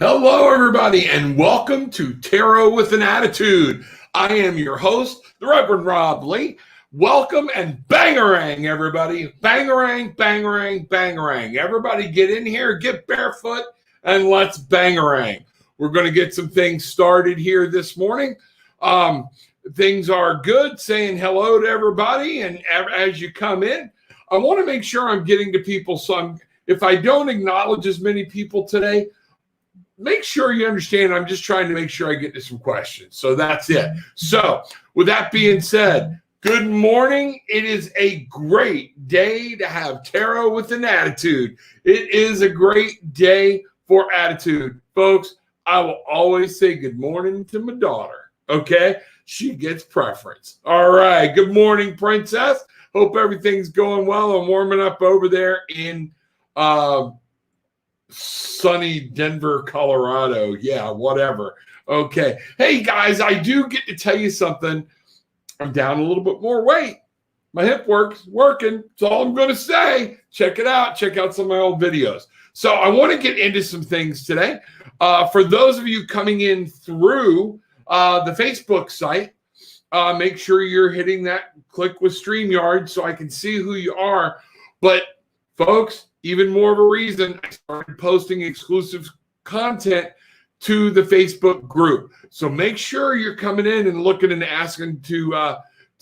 Hello, everybody, and welcome to Tarot with an Attitude. I am your host, the Reverend Rob Lee. Welcome and bangarang, everybody. Bangarang, bangarang, bangarang. Everybody get in here, get barefoot, and let's bangarang. We're going to get some things started here this morning. Things are good, saying hello to everybody, and as you come in, I want to make sure I'm getting to people. So if I don't acknowledge as many people today, make sure you understand I'm just trying to make sure I get to some questions. So that's it. So with that being said, good morning. It is a great day to have Tarot with an Attitude. It is a great day for attitude. Folks, I will always say good morning to my daughter, okay? She gets preference. All right. Good morning, Princess. Hope everything's going well. I'm warming up over there in sunny Denver, Colorado. Yeah, whatever. Okay. Hey, guys, I do get to tell you something. I'm down a little bit more weight. My hip working. That's all I'm going to say. Check it out. Check out some of my old videos. So I want to get into some things today. For those of you coming in through the Facebook site, make sure you're hitting that click with StreamYard so I can see who you are. But, folks, even more of a reason I started posting exclusive content to the Facebook group. So make sure you're coming in and looking and asking to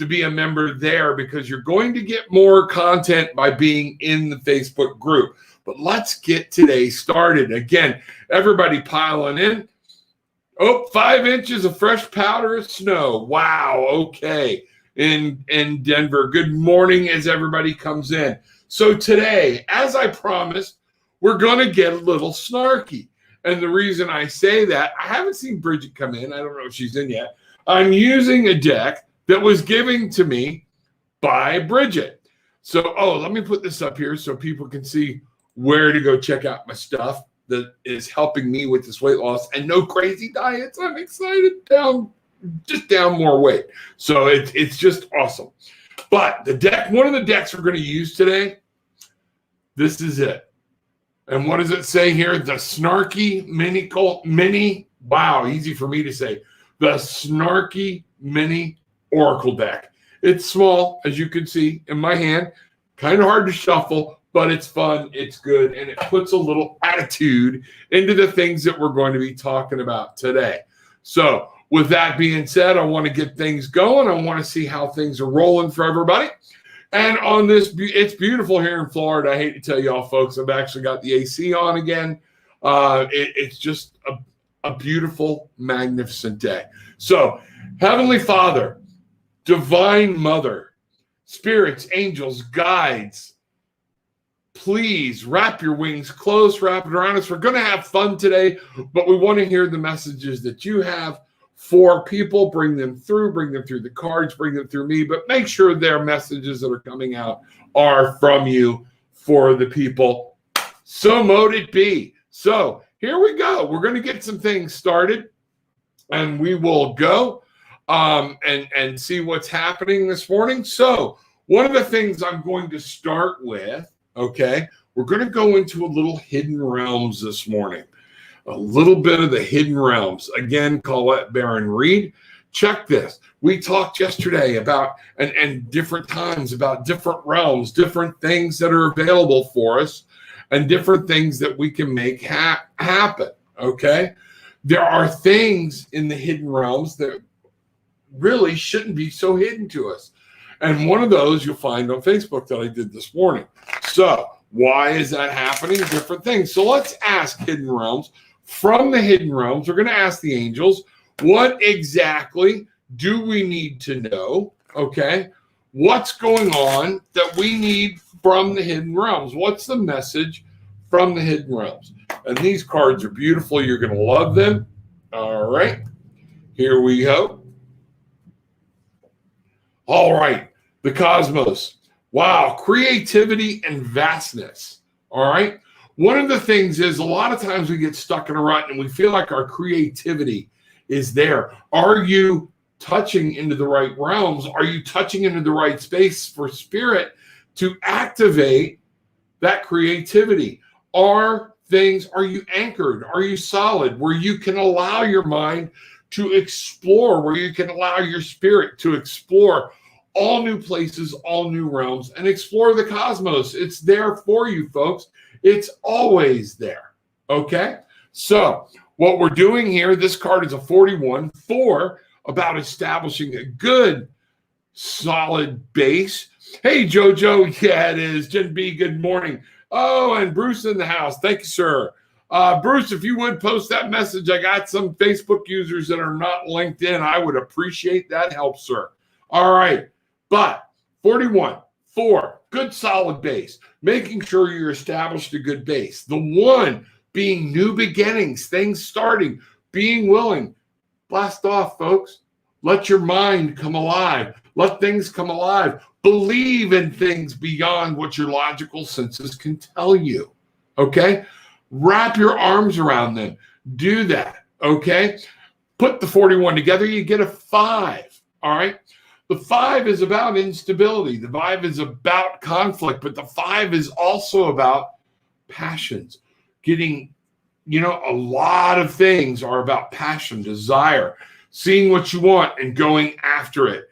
be a member there, because you're going to get more content by being in the Facebook group. But let's get today started. Again, everybody piling in. Oh, 5 inches of fresh powder of snow. Wow. Okay. In Denver. Good morning as everybody comes in. So today, as I promised, we're going to get a little snarky. And the reason I say that, I haven't seen Bridget come in. I don't know if she's in yet. I'm using a deck that was given to me by Bridget. So, let me put this up here so people can see where to go check out my stuff that is helping me with this weight loss and no crazy diets. I'm excited. Down more weight. So it's just awesome. But the deck, one of the decks we're going to use today, this is it. And what does it say here? The SNARKY mini, wow, easy for me to say. The SNARKY mini Oracle deck. It's small, as you can see in my hand. Kind of hard to shuffle, but it's fun, it's good, and it puts a little attitude into the things that we're going to be talking about today. So with that being said, I want to get things going. I want to see how things are rolling for everybody. And on this, it's beautiful here in Florida. I hate to tell y'all, folks, I've actually got the AC on again. It's just a beautiful, magnificent day. So, Heavenly Father, Divine Mother, spirits, angels, guides, please wrap your wings close, wrap it around us. We're going to have fun today, but we want to hear the messages that you have for people. Bring them through the cards, bring them through me, but make sure their messages that are coming out are from you for the people. So mote it be. So here we go. We're going to get some things started, and we will go and see what's happening this morning. So one of the things I'm going to start with, okay, we're going to go into a little hidden realms this morning. A little bit of the hidden realms. Again, Colette Baron Reed. Check this. We talked yesterday about, and different times, about different realms, different things that are available for us, and different things that we can make happen, okay? There are things in the hidden realms that really shouldn't be so hidden to us. And one of those you'll find on Facebook that I did this morning. So why is that happening? Different things. So let's ask hidden realms. From the hidden realms, we're going to ask the angels, what exactly do we need to know? Okay. What's going on that we need from the hidden realms? What's the message from the hidden realms? And these cards are beautiful. You're going to love them. All right. Here we go. All right. The cosmos. Wow. Creativity and vastness. All right. One of the things is a lot of times we get stuck in a rut and we feel like our creativity is there. Are you touching into the right realms? Are you touching into the right space for spirit to activate that creativity? Are things, are you anchored? Are you solid? Where you can allow your mind to explore, where you can allow your spirit to explore all new places, all new realms, and explore the cosmos. It's there for you, folks. It's always there. Okay? So what we're doing here, this card is a 41 for about establishing a good, solid base. Hey, Jojo. Yeah, it is. Jen B, good morning. Oh, and Bruce in the house. Thank you, sir. Bruce, if you would post that message, I got some Facebook users that are not linked in. I would appreciate that help, sir. All right. But 41, 4, good solid base. Making sure you're established a good base. The 1 being new beginnings, things starting, being willing. Blast off, folks. Let your mind come alive. Let things come alive. Believe in things beyond what your logical senses can tell you. Okay? Wrap your arms around them. Do that. Okay? Put the 41 together, you get a 5. All right? The 5 is about instability. The 5 is about conflict, but the 5 is also about passions. Getting, a lot of things are about passion, desire, seeing what you want and going after it.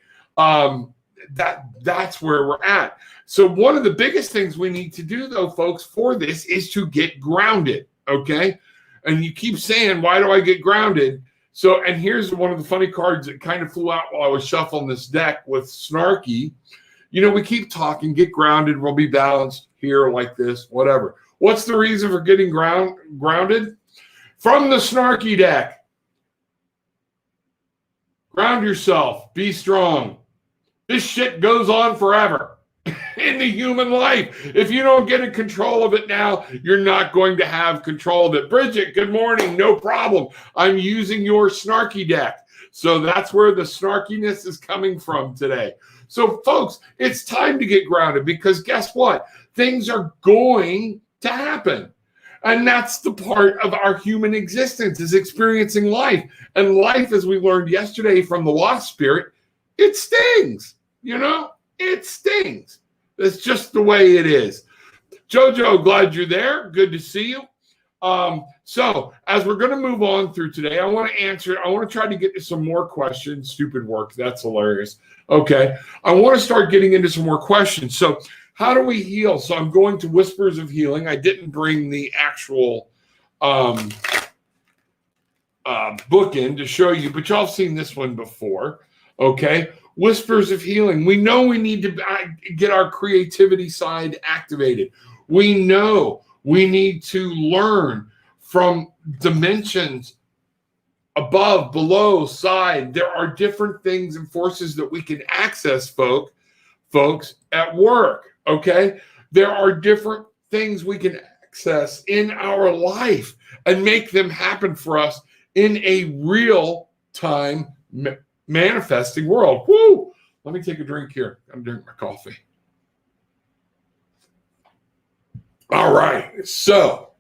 That's where we're at. So one of the biggest things we need to do, though, folks, for this is to get grounded, okay? And you keep saying, why do I get grounded? So, and here's one of the funny cards that kind of flew out while I was shuffling this deck with Snarky. We keep talking, get grounded, we'll be balanced here like this, whatever. What's the reason for getting grounded? From the Snarky deck. Ground yourself, be strong. This shit goes on forever in the human life. If you don't get in control of it now, you're not going to have control of it. Bridget, good morning. No problem. I'm using your Snarky deck. So that's where the snarkiness is coming from today. So, folks, it's time to get grounded because guess what? Things are going to happen. And that's the part of our human existence is experiencing life. And life, as we learned yesterday from the Wasp Spirit, it stings. It stings. That's just the way it is. Jojo, glad you're there. Good to see you. So as we're going to move on through today, I want to try to get to some more questions. Stupid work. That's hilarious. Okay. I want to start getting into some more questions. So how do we heal? So I'm going to Whispers of Healing. I didn't bring the actual book in to show you, but y'all have seen this one before. Okay. Whispers of Healing. We know we need to get our creativity side activated. We know we need to learn from dimensions above, below, side. There are different things and forces that we can access, folks, at work, okay? There are different things we can access in our life and make them happen for us in a real-time manifesting world. Woo! Let me take a drink here. I'm drinking my coffee. All right. So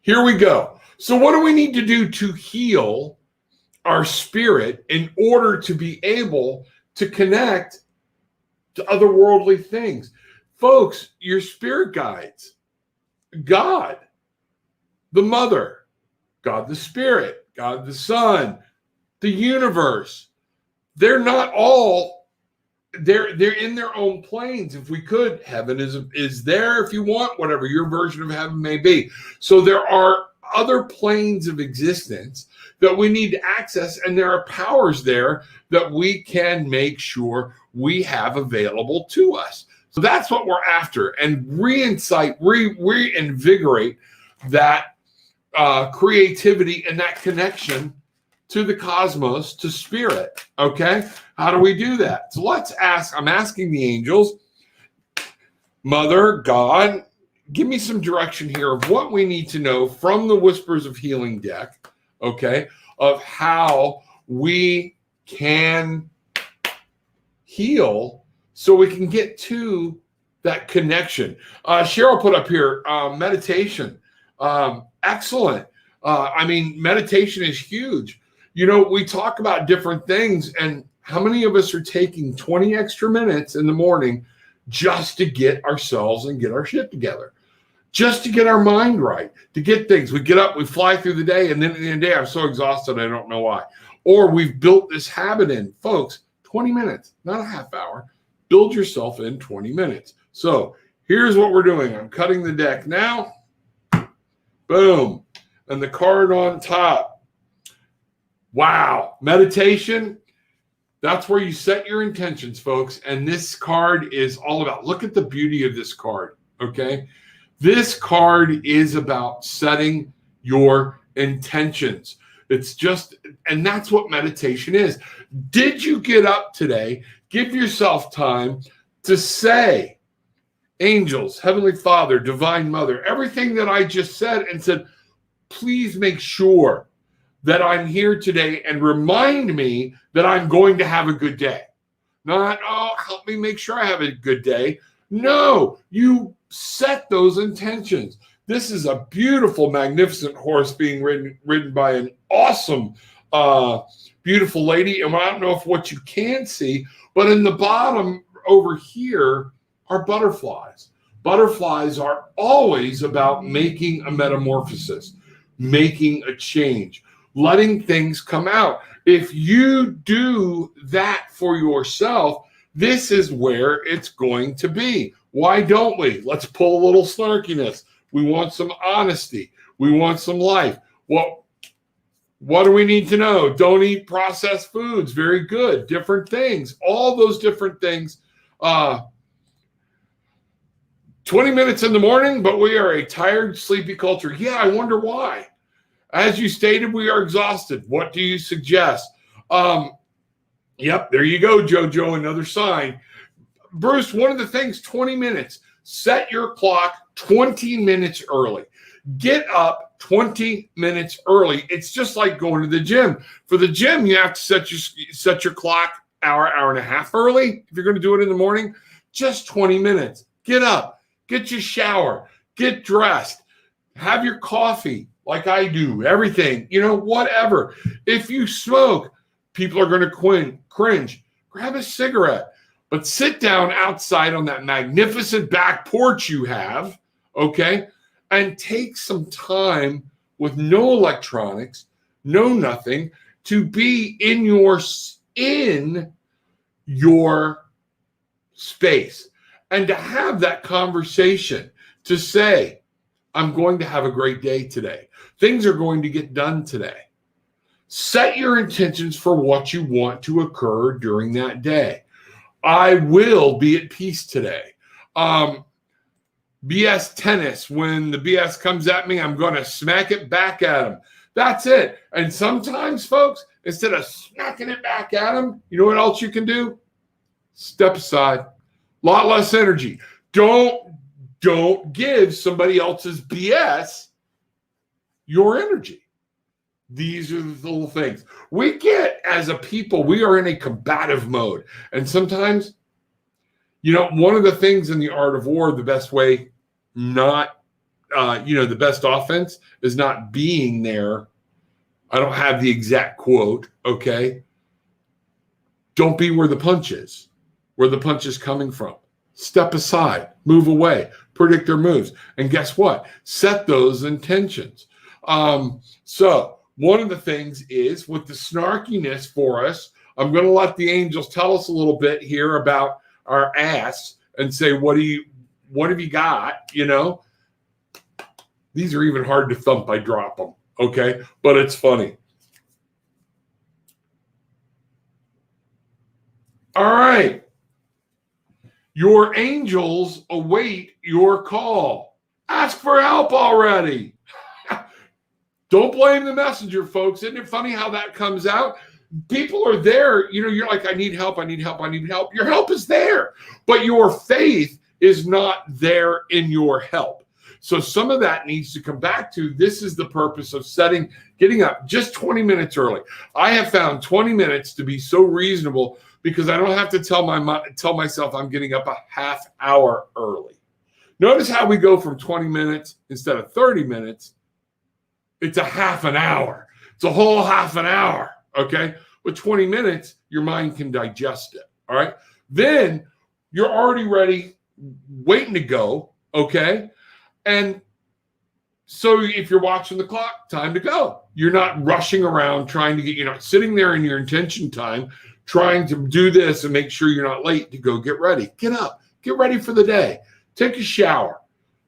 here we go. So what do we need to do to heal our spirit in order to be able to connect to otherworldly things? Folks, your spirit guides, God, the Mother, God the Spirit, God the Son, the universe, they're not all, they're in their own planes. If we could, heaven is there if you want, whatever your version of heaven may be. So there are other planes of existence that we need to access, and there are powers there that we can make sure we have available to us. So that's what we're after, and reinvigorate that creativity and that connection to the cosmos, to spirit. Okay, how do we do that? So let's ask. I'm asking the angels, Mother, God, give me some direction here of what we need to know from the Whispers of Healing deck. Okay, of how we can heal so we can get to that connection. Cheryl put up here meditation. Excellent. Meditation is huge. We talk about different things, and how many of us are taking 20 extra minutes in the morning just to get ourselves and get our shit together? just to get our mind right, to get things. We get up, we fly through the day, and then at the end of the day, I'm so exhausted, I don't know why. Or we've built this habit in. Folks, 20 minutes, not a half hour. Build yourself in 20 minutes. So here's what we're doing. I'm cutting the deck now. Boom. And the card on top. Wow. Meditation. That's where you set your intentions, folks. And this card is all about, look at the beauty of this card, okay? This card is about setting your intentions. It's just, and that's what meditation is. Did you get up today? Give yourself time to say, angels, Heavenly Father, Divine Mother, everything that I just said, and said, please make sure that I'm here today and remind me that I'm going to have a good day. Not, oh, help me make sure I have a good day. No, you set those intentions. This is a beautiful, magnificent horse being ridden by an awesome, beautiful lady. And I don't know if what you can see, but in the bottom over here are butterflies. Butterflies are always about making a metamorphosis, making a change, letting things come out. If you do that for yourself, this is where it's going to be. Why don't we? Let's pull a little snarkiness. We want some honesty. We want some life. Well, what do we need to know? Don't eat processed foods. Very good. Different things. All those different things. 20 minutes in the morning, but we are a tired, sleepy culture. Yeah, I wonder why. As you stated, we are exhausted. What do you suggest? Yep, there you go, JoJo, another sign. Bruce, one of the things, 20 minutes. Set your clock 20 minutes early. Get up 20 minutes early. It's just like going to the gym. For the gym, you have to set your clock hour and a half early. If you're going to do it in the morning, just 20 minutes. Get up, get your shower, get dressed, have your coffee like I do, everything, whatever. If you smoke, people are going to cringe. Grab a cigarette. But sit down outside on that magnificent back porch you have, okay, and take some time with no electronics, no nothing, to be in your space and to have that conversation, to say, I'm going to have a great day today. Things are going to get done today. Set your intentions for what you want to occur during that day. I will be at peace today. BS tennis, when the BS comes at me, I'm going to smack it back at him. That's it. And sometimes, folks, instead of smacking it back at him, you know what else you can do? Step aside. A lot less energy. Don't give somebody else's BS your energy. These are the little things. We get, as a people, we are in a combative mode. And sometimes, one of the things in the art of war, the best way the best offense is not being there. I don't have the exact quote, okay? Don't be where the punch is coming from. Step aside, move away, predict their moves. And guess what? Set those intentions. So one of the things is with the snarkiness for us, I'm going to let the angels tell us a little bit here about our ass and say, what have you got? These are even hard to thump. I drop them. Okay. But it's funny. All right. Your angels await your call. Ask for help already. Don't blame the messenger, folks. Isn't it funny how that comes out? People are there. You're like, I need help. I need help. I need help. Your help is there, but your faith is not there in your help. So some of that needs to come back to, this is the purpose of getting up just 20 minutes early. I have found 20 minutes to be so reasonable because I don't have to tell myself I'm getting up a half hour early. Notice how we go from 20 minutes instead of 30 minutes. It's a half an hour. It's a whole half an hour, okay? With 20 minutes, your mind can digest it, all right? Then you're already ready, waiting to go, okay? And so if you're watching the clock, time to go. You're not rushing around trying to you're not sitting there in your intention time trying to do this and make sure you're not late to go get ready. Get up, get ready for the day, take a shower,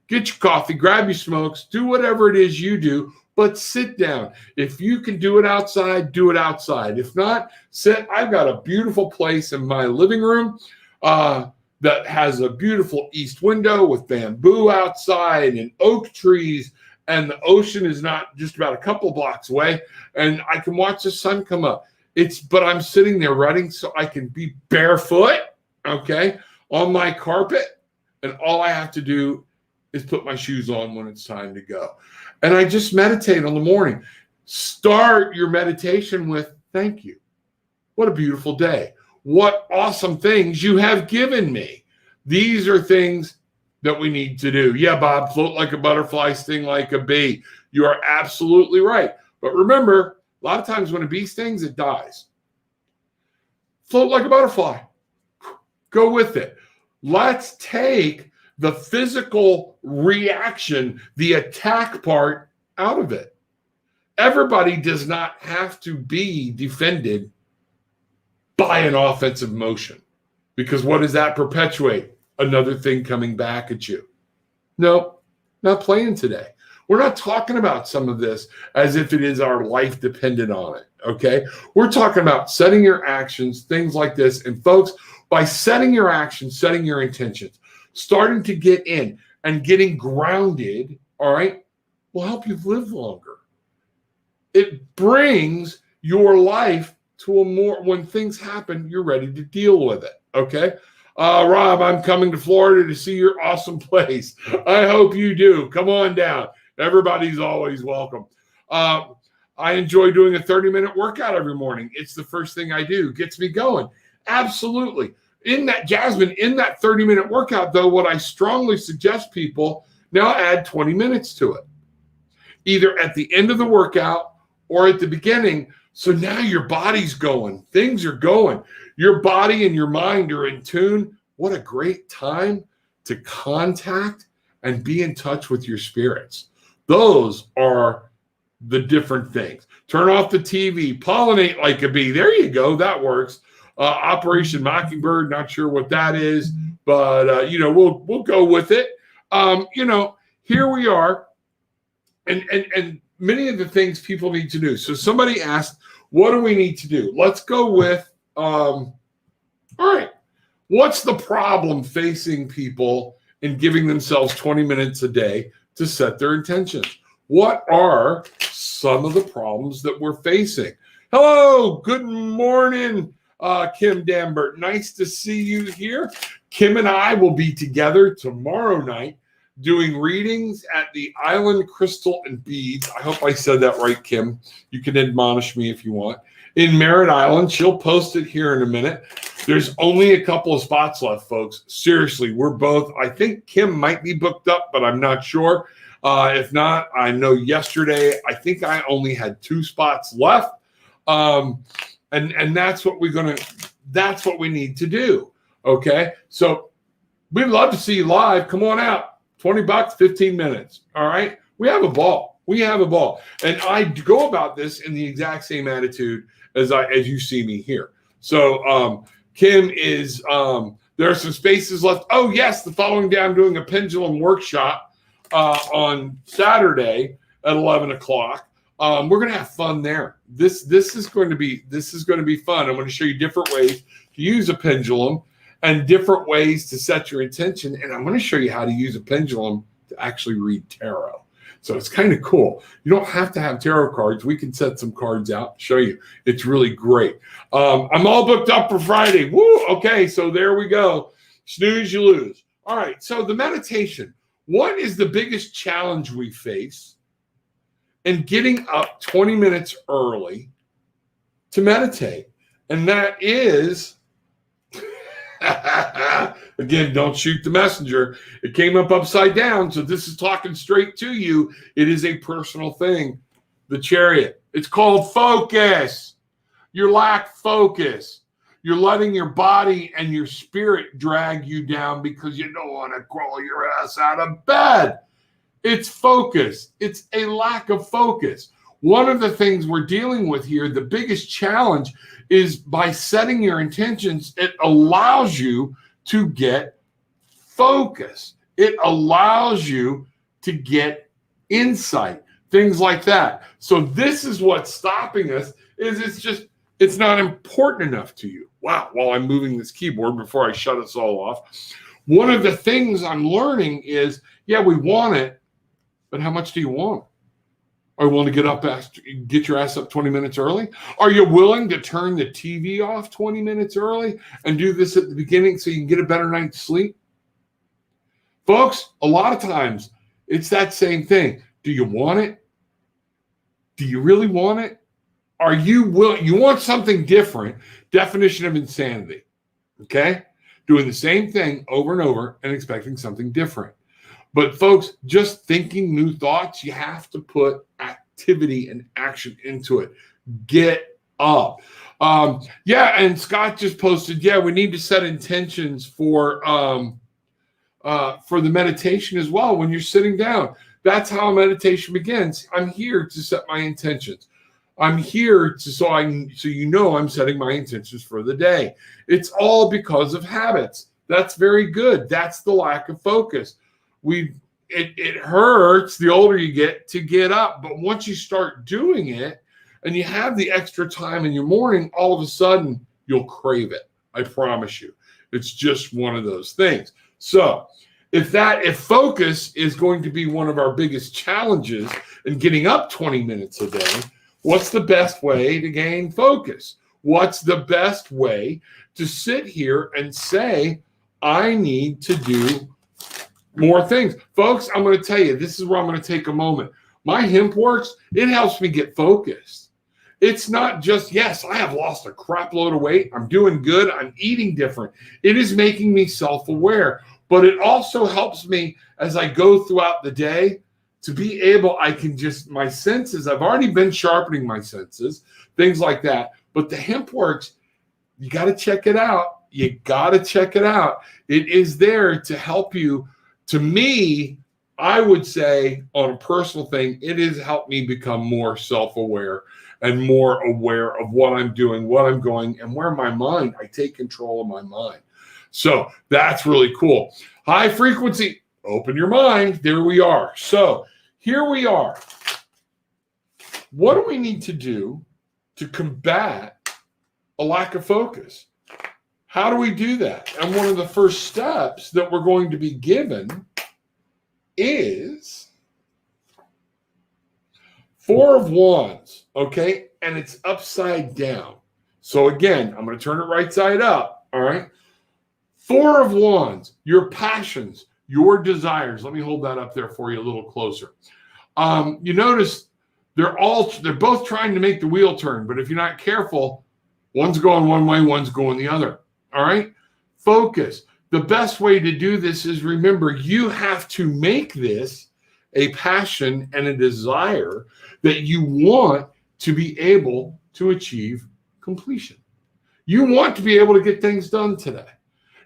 get your coffee, grab your smokes, do whatever it is you do, but sit down. If you can do it outside, do it outside. If not, sit. I've got a beautiful place in my living room that has a beautiful east window with bamboo outside and oak trees, and the ocean is not just about a couple blocks away, and I can watch the sun come up. But I'm sitting there writing so I can be barefoot, okay, on my carpet, and all I have to do is put my shoes on when it's time to go. And I just meditate in the morning. Start your meditation with thank you. What a beautiful day. What awesome things you have given me. These are things that we need to do. Yeah, Bob, float like a butterfly, sting like a bee. You are absolutely right. But remember, a lot of times when a bee stings, it dies. Float like a butterfly. Go with it. Let's take the physical reaction, the attack part out of it. Everybody does not have to be defended by an offensive motion, because what does that perpetuate? Another thing coming back at you. No, not playing today. We're not talking about some of this as if it is our life dependent on it, okay? We're talking about setting your actions, things like this. And folks, by setting your actions, setting your intentions, starting to get in and getting grounded, all right, will help you live longer. It brings your life to a more, when things happen, you're ready to deal with it, okay? Rob, I'm coming to Florida to see your awesome place. I hope you do. Come on down. Everybody's always welcome. I enjoy doing a 30-minute workout every morning. It's the first thing I do. Gets me going. Absolutely. In that, Jasmine, in that 30-minute workout, though, what I strongly suggest people now add 20 minutes to it, either at the end of the workout or at the beginning. So now your body's going. Things are going. Your body and your mind are in tune. What a great time to contact and be in touch with your spirits. Those are the different things. Turn off the TV. Pollinate like a bee. There you go. That works. Operation Mockingbird. Not sure what that is, but we'll go with it. Here we are, and many of the things people need to do. So somebody asked, what do we need to do? Let's go with, all right, what's the problem facing people in giving themselves 20 minutes a day to set their intentions? What are some of the problems that we're facing? Hello, good morning, Kim Dambert. Nice to see you here. Kim and I will be together tomorrow night doing readings at the Island Crystal and Beads. I hope I said that right, Kim. You can admonish me if you want. In Merritt Island. She'll post it here in a minute. There's only a couple of spots left, folks. Seriously, we're both, I think Kim might be booked up, but I'm not sure. If not, I know yesterday, I think I only had 2 spots left. And that's what that's what we need to do. Okay. So we'd love to see you live. Come on out. $20, 15 minutes. All right. We have a ball. And I go about this in the exact same attitude as you see me here. So Kim is, there are some spaces left. Oh yes. The following day, I'm doing a pendulum workshop on Saturday at 11 o'clock. We're going to have fun there. This is going to be fun. I'm going to show you different ways to use a pendulum and different ways to set your intention. And I'm going to show you how to use a pendulum to actually read tarot. So it's kind of cool. You don't have to have tarot cards. We can set some cards out, show you. It's really great. I'm all booked up for Friday. Woo! Okay, so there we go. Snooze, you lose. All right, so the meditation. What is the biggest challenge we face in getting up 20 minutes early to meditate? And that is, again, don't shoot the messenger. It came up upside down, so this is talking straight to you. It is a personal thing. The Chariot. It's called focus. You lack focus. You're letting your body and your spirit drag you down because you don't want to crawl your ass out of bed. It's focus. It's a lack of focus. One of the things we're dealing with here, the biggest challenge is by setting your intentions, it allows you to get focus. It allows you to get insight, things like that. So this is what's stopping us, is it's not important enough to you. Wow, while I'm moving this keyboard before I shut us all off, one of the things I'm learning is, yeah, we want it, but how much do you want it? Are you willing to get your ass up 20 minutes early? Are you willing to turn the TV off 20 minutes early and do this at the beginning so you can get a better night's sleep? Folks, a lot of times it's that same thing. Do you want it? Do you really want it? Are you willing? You want something different. Definition of insanity. Okay? Doing the same thing over and over and expecting something different. But folks, just thinking new thoughts, you have to put activity and action into it. Get up. And Scott just posted, we need to set intentions for the meditation as well when you're sitting down. That's how meditation begins. I'm here to set my intentions. I'm here so I'm setting my intentions for the day. It's all because of habits. That's very good. That's the lack of focus. It hurts the older you get to get up, but once you start doing it and you have the extra time in your morning, all of a sudden you'll crave it. I promise you. It's just one of those things. So if focus is going to be one of our biggest challenges in getting up 20 minutes a day, what's the best way to gain focus? What's the best way to sit here and say, I need to do more things? Folks, I'm going to tell you, this is where I'm going to take a moment. My hemp works, it helps me get focused. It's not just, yes, I have lost a crap load of weight. I'm doing good. I'm eating different. It is making me self-aware. But it also helps me as I go throughout the day to be able, my senses, I've already been sharpening my senses, things like that. But the hemp works, you got to check it out. You got to check it out. It is there to help you. To me, I would say on a personal thing, it has helped me become more self-aware and more aware of what I'm doing, what I'm going, and where my mind, I take control of my mind. So that's really cool. High frequency, open your mind. There we are. So here we are. What do we need to do to combat a lack of focus? How do we do that? And one of the first steps that we're going to be given is 4 of Wands, okay? And it's upside down. So again, I'm going to turn it right side up, all right? 4 of Wands, your passions, your desires. Let me hold that up there for you a little closer. You notice they're both trying to make the wheel turn, but if you're not careful, one's going one way, one's going the other. All right? Focus. The best way to do this is, remember, you have to make this a passion and a desire that you want to be able to achieve completion. You want to be able to get things done today.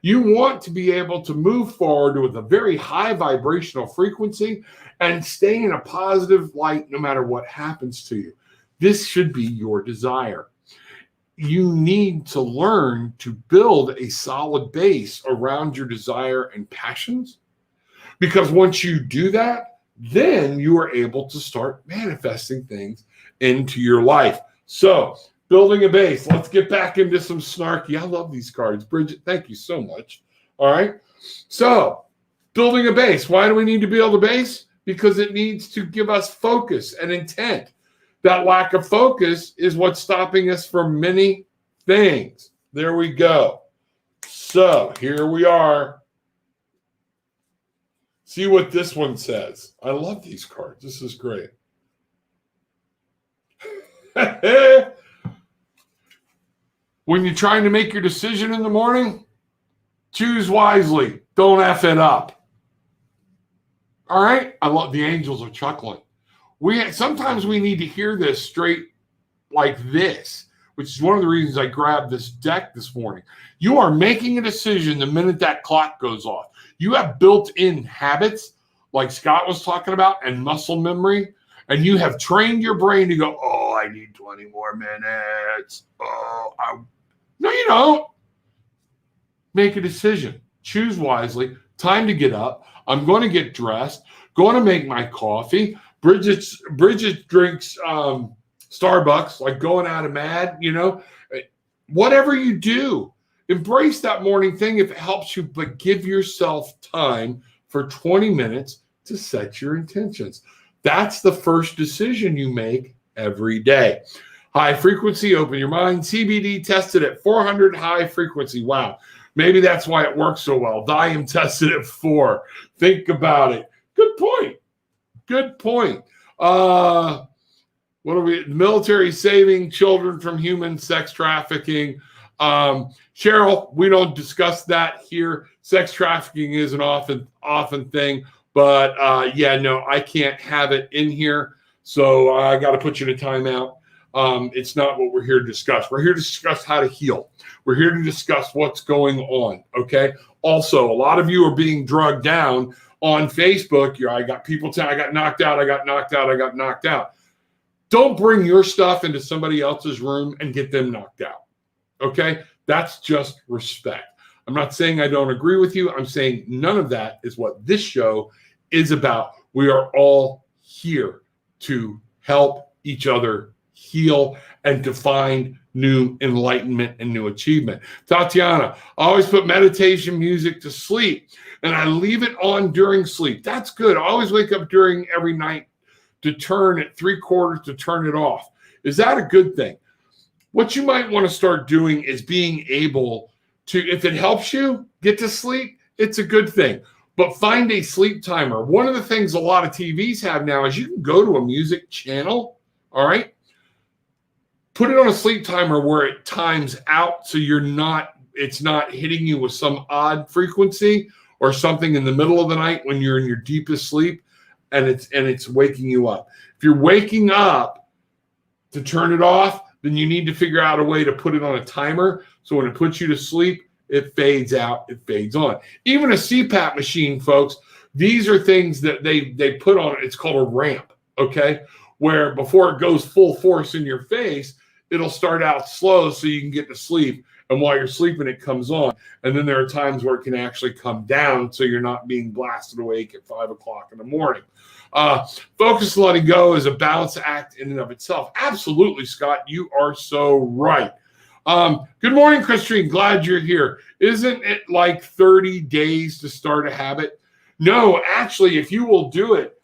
You want to be able to move forward with a very high vibrational frequency and stay in a positive light no matter what happens to you. This should be your desire. You need to learn to build a solid base around your desire and passions, because once you do that, then you are able to start manifesting things into your life. So, building a base. Let's get back into some snarky. I love these cards. Bridget, thank you so much. All right. So, building a base. Why do we need to build a base? Because it needs to give us focus and intent. That lack of focus is what's stopping us from many things. There we go. So, here we are. See what this one says. I love these cards. This is great. When you're trying to make your decision in the morning, choose wisely. Don't F it up. All right? I love the angels are chuckling. Sometimes we need to hear this straight like this, which is one of the reasons I grabbed this deck this morning. You are making a decision the minute that clock goes off. You have built-in habits like Scott was talking about, and muscle memory, and you have trained your brain to go, oh, I need 20 more minutes. No, you don't. Make a decision. Choose wisely. Time to get up. I'm going to get dressed. Going to make my coffee. Bridget drinks Starbucks, like going out of mad, Whatever you do, embrace that morning thing if it helps you, but give yourself time for 20 minutes to set your intentions. That's the first decision you make every day. High frequency, open your mind. CBD tested at 400 high frequency. Wow. Maybe that's why it works so well. Valium tested at 4. Think about it. Good point. Good point. What are we? Military saving children from human sex trafficking. Cheryl, we don't discuss that here. Sex trafficking is an often thing, but no, I can't have it in here. So I got to put you in a timeout. It's not what we're here to discuss. We're here to discuss how to heal. We're here to discuss what's going on. Okay. Also, a lot of you are being drugged down on Facebook. I got people saying, I got knocked out. I got knocked out. I got knocked out. Don't bring your stuff into somebody else's room and get them knocked out. Okay. That's just respect. I'm not saying I don't agree with you. I'm saying none of that is what this show is about. We are all here to help each other heal and to find new enlightenment and new achievement. Tatiana, I always put meditation music to sleep and I leave it on during sleep. That's good. I always wake up during every night to turn at 3/4 to turn it off. Is that a good thing? What you might want to start doing is being able to, if it helps you get to sleep, it's a good thing. But find a sleep timer. One of the things a lot of TVs have now is you can go to a music channel, all right? Put it on a sleep timer where it times out so it's not hitting you with some odd frequency or something in the middle of the night when you're in your deepest sleep and it's waking you up. If you're waking up to turn it off, then you need to figure out a way to put it on a timer so when it puts you to sleep, it fades out, it fades on. Even a CPAP machine, folks, these are things that they put on, it's called a ramp, okay? Where before it goes full force in your face, it'll start out slow so you can get to sleep. And while you're sleeping, it comes on. And then there are times where it can actually come down so you're not being blasted awake at 5 o'clock in the morning. Focus and letting go is a balance act in and of itself. Absolutely, Scott. You are so right. Good morning, Christine. Glad you're here. Isn't it like 30 days to start a habit? No, actually, if you will do it,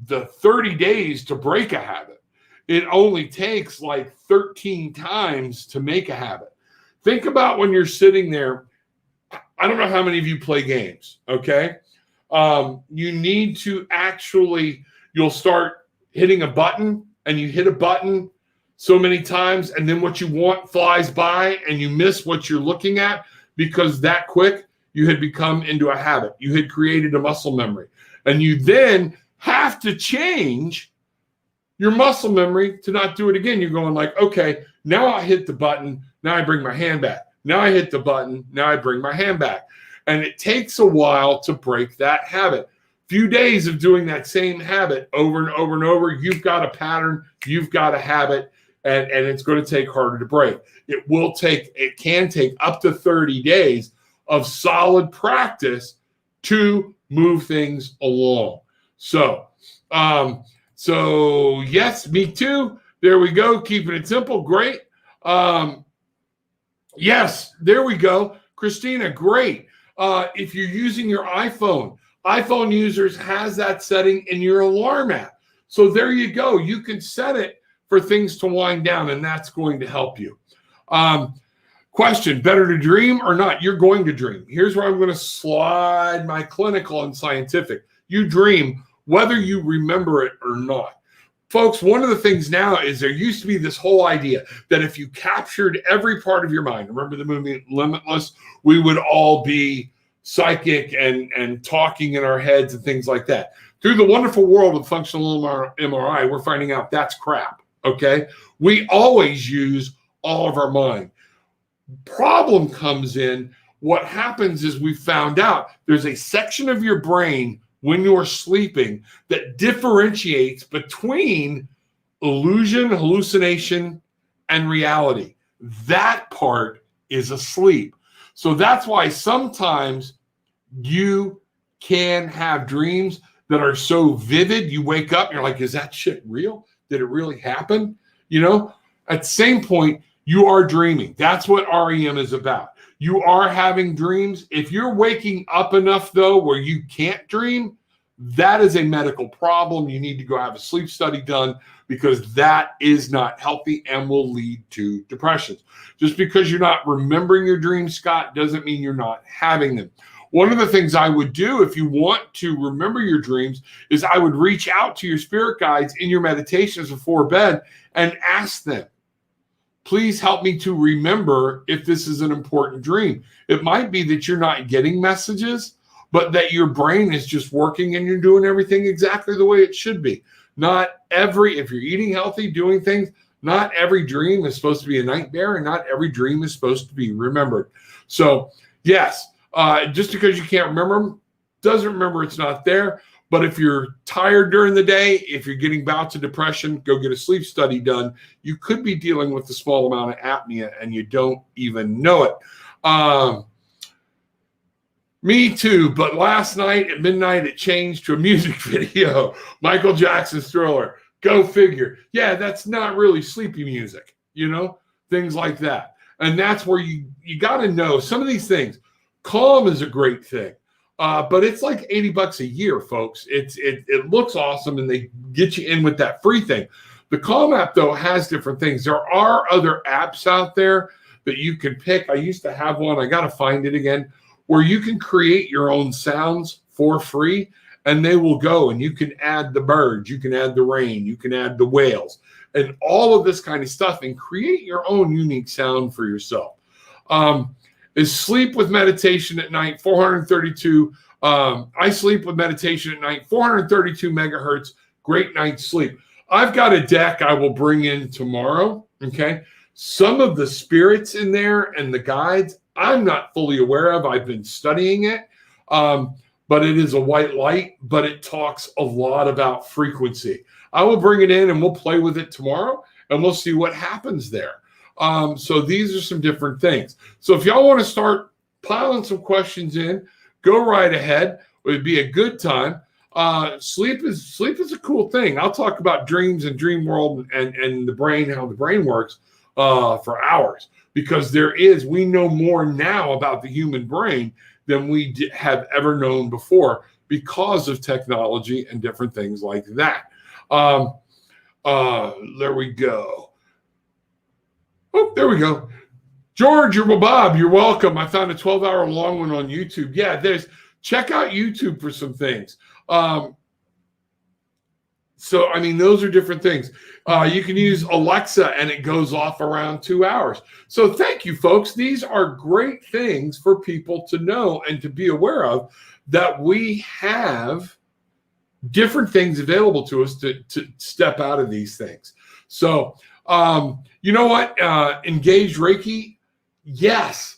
the 30 days to break a habit. It only takes like 13 times to make a habit. Think about when you're sitting there. I don't know how many of you play games, okay? You need to you'll start hitting a button and you hit a button so many times and then what you want flies by and you miss what you're looking at because that quick you had become into a habit. You had created a muscle memory and you then have to change your muscle memory to not do it again. You're going like, okay, now I hit the button. Now I bring my hand back. Now I hit the button. Now I bring my hand back. And it takes a while to break that habit. Few days of doing that same habit over and over and over, you've got a pattern, you've got a habit, and it's going to take harder to break. It can take up to 30 days of solid practice to move things along. So yes, me too. There we go. Keeping it simple. Great. Yes, there we go. Christina, great. If you're using your iPhone users has that setting in your alarm app. So there you go. You can set it for things to wind down, and that's going to help you. Question, better to dream or not? You're going to dream. Here's where I'm going to slide my clinical and scientific. You dream whether you remember it or not. Folks, one of the things now is there used to be this whole idea that if you captured every part of your mind, remember the movie Limitless, we would all be psychic and talking in our heads and things like that. Through the wonderful world of functional MRI, we're finding out that's crap, okay? We always use all of our mind. Problem comes in, what happens is we found out there's a section of your brain when you're sleeping that differentiates between illusion, hallucination, and reality. That part is asleep. So that's why sometimes you can have dreams that are so vivid, you wake up and you're like, is that shit real? Did it really happen? You know, at the same point, you are dreaming. That's what REM is about. You are having dreams. If you're waking up enough, though, where you can't dream, that is a medical problem. You need to go have a sleep study done because that is not healthy and will lead to depressions. Just because you're not remembering your dreams, Scott, doesn't mean you're not having them. One of the things I would do if you want to remember your dreams is I would reach out to your spirit guides in your meditations before bed and ask them, please help me to remember if this is an important dream. It might be that you're not getting messages, but that your brain is just working and you're doing everything exactly the way it should be. If you're eating healthy, doing things, not every dream is supposed to be a nightmare and not every dream is supposed to be remembered. So yes, just because you can't remember them, doesn't remember it's not there. But if you're tired during the day, if you're getting bouts of depression, go get a sleep study done. You could be dealing with a small amount of apnea and you don't even know it. Me too, but last night at midnight, it changed to a music video. Michael Jackson's Thriller. Go figure. Yeah, that's not really sleepy music, things like that. And that's where you got to know some of these things. Calm is a great thing, but it's like $80 a year, folks. It looks awesome, and they get you in with that free thing. The Calm app, though, has different things. There are other apps out there that you can pick. I used to have one. I got to find it again, where you can create your own sounds for free, and they will go, and you can add the birds, you can add the rain, you can add the whales, and all of this kind of stuff, and create your own unique sound for yourself. Is sleep with meditation at night, 432. I sleep with meditation at night, 432 megahertz, great night's sleep. I've got a deck I will bring in tomorrow, okay? Some of the spirits in there and the guides, I'm not fully aware of. I've been studying it, but it is a white light, but it talks a lot about frequency. I will bring it in and we'll play with it tomorrow and we'll see what happens there. So these are some different things. So if y'all want to start piling some questions in, go right ahead. It would be a good time. Sleep is a cool thing. I'll talk about dreams and dream world and the brain, how the brain works for hours, because we know more now about the human brain than we have ever known before because of technology and different things like that. There we go. Oh, there we go. George or Bob, you're welcome. I found a 12-hour long one on YouTube. Yeah, check out YouTube for some things. Those are different things. You can use Alexa and it goes off around 2 hours. So thank you, folks. These are great things for people to know and to be aware of, that we have different things available to us to step out of these things. So, you know what? Engaged Reiki. Yes.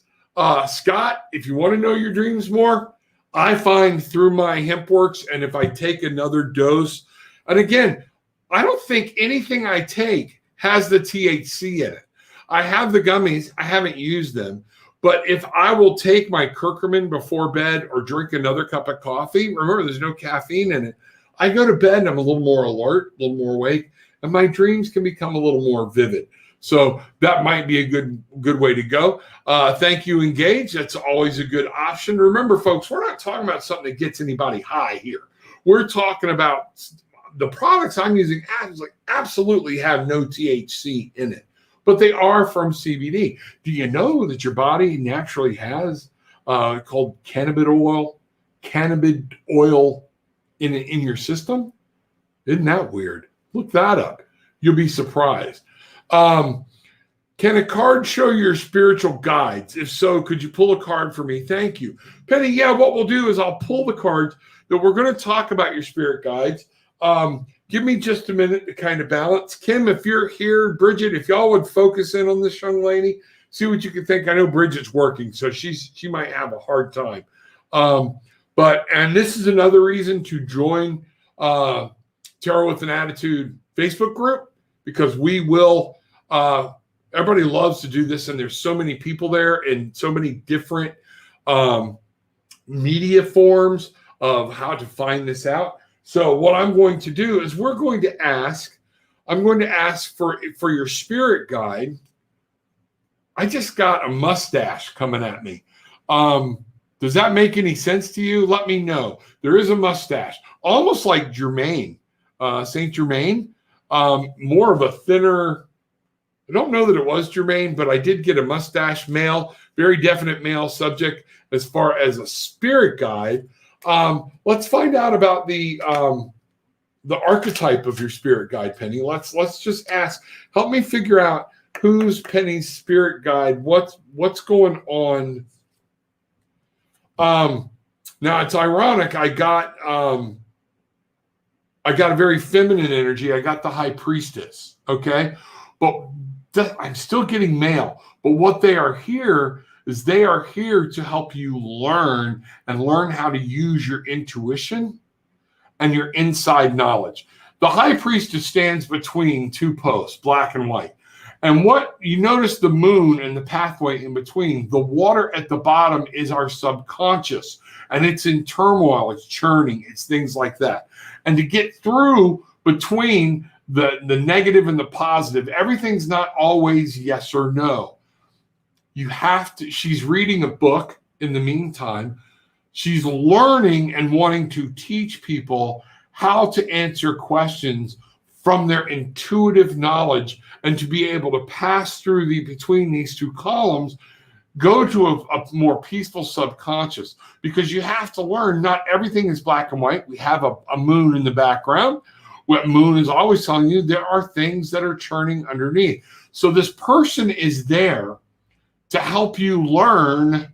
Scott, if you want to know your dreams more, I find through my HempWorks, and if I take another dose, and again, I don't think anything I take has the THC in it. I have the gummies. I haven't used them. But if I will take my curcumin before bed or drink another cup of coffee, remember, there's no caffeine in it. I go to bed and I'm a little more alert, a little more awake, and my dreams can become a little more vivid. So that might be a good way to go. Thank you, Engage. That's always a good option. Remember, folks, we're not talking about something that gets anybody high here. We're talking about the products I'm using absolutely have no THC in it, but they are from CBD. Do you know that your body naturally has called cannabis oil in your system? Isn't that weird? Look that up. You'll be surprised. Can a card show your spiritual guides? If so, could you pull a card for me? Thank you. Penny, yeah, what we'll do is I'll pull the cards that we're going to talk about your spirit guides. Give me just a minute to kind of balance. Kim, if you're here, Bridget, if y'all would focus in on this young lady, see what you can think. I know Bridget's working, so she might have a hard time. And this is another reason to join Tarot with an Attitude Facebook group, because we will, everybody loves to do this, and there's so many people there and so many different media forms of how to find this out. So what I'm going to do is I'm going to ask for your spirit guide. I just got a mustache coming at me. Does that make any sense to you? Let me know. There is a mustache, almost like Germain, Saint Germain, more of a thinner. I don't know that it was Germain, but I did get a mustache male, very definite male subject as far as a spirit guide. Let's find out about the archetype of your spirit guide, Penny. Let's just ask. Help me figure out who's Penny's spirit guide. What's going on? Now it's ironic. I got a very feminine energy. I got the High Priestess. Okay, but I'm still getting male. But what they are here is they are here to help you learn how to use your intuition and your inside knowledge. The High Priestess stands between two posts, black and white. And what you notice, the moon and the pathway in between, the water at the bottom is our subconscious, and it's in turmoil, it's churning, it's things like that. And to get through between the negative and the positive, everything's not always yes or no. You have to, she's reading a book in the meantime. She's learning and wanting to teach people how to answer questions from their intuitive knowledge, and to be able to pass through between these two columns, go to a more peaceful subconscious, because you have to learn not everything is black and white. We have a moon in the background. What moon is always telling you, there are things that are churning underneath. So this person is there to help you learn,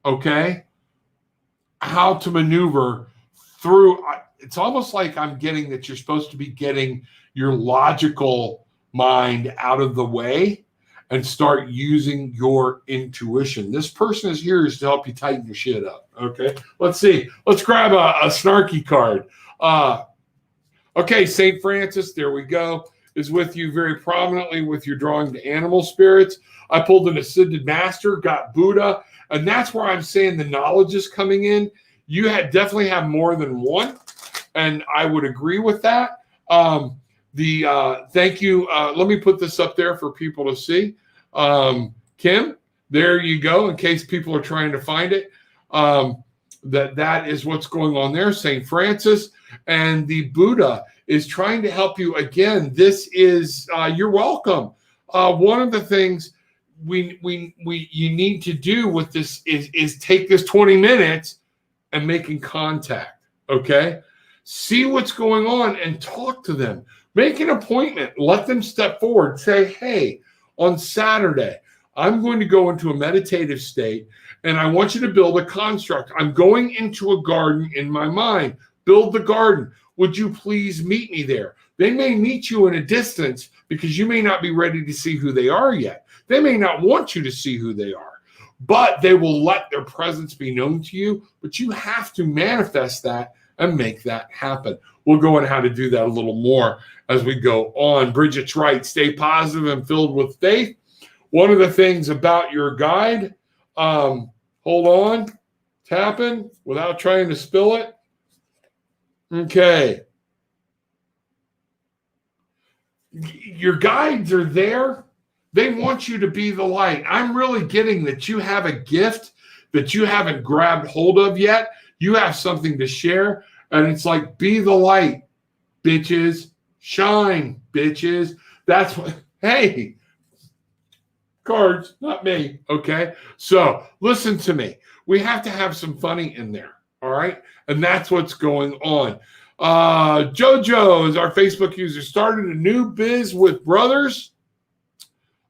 okay, how to maneuver through. It's almost like I'm getting that you're supposed to be getting your logical mind out of the way and start using your intuition. This person is here to help you tighten your shit up. Okay, let's see. Let's grab a snarky card. Okay, St. Francis, there we go, is with you very prominently with your drawing to animal spirits. I pulled an Ascended Master, got Buddha, and that's where I'm saying the knowledge is coming in. You definitely have more than one, and I would agree with that. Thank you. Let me put this up there for people to see. Kim, there you go, in case people are trying to find it. That is what's going on there. St. Francis and the Buddha is trying to help you. Again, this is, you're welcome. One of the things you need to do with this is take this 20 minutes and making contact. Okay. See what's going on and talk to them. Make an appointment. Let them step forward. Say, hey, on Saturday, I'm going to go into a meditative state, and I want you to build a construct. I'm going into a garden in my mind. Build the garden. Would you please meet me there? They may meet you in a distance because you may not be ready to see who they are yet. They may not want you to see who they are, but they will let their presence be known to you. But you have to manifest that and make that happen. We'll go into how to do that a little more as we go on. Bridget's right. Stay positive and filled with faith. One of the things about your guide, hold on, tapping without trying to spill it. Okay. Your guides are there. They want you to be the light. I'm really getting that you have a gift that you haven't grabbed hold of yet. You have something to share, and it's like, be the light, bitches. Shine, bitches. That's what, hey, cards, not me, okay? So listen to me. We have to have some funny in there, all right? And that's what's going on. Jojo is our Facebook user. Started a new biz with brothers.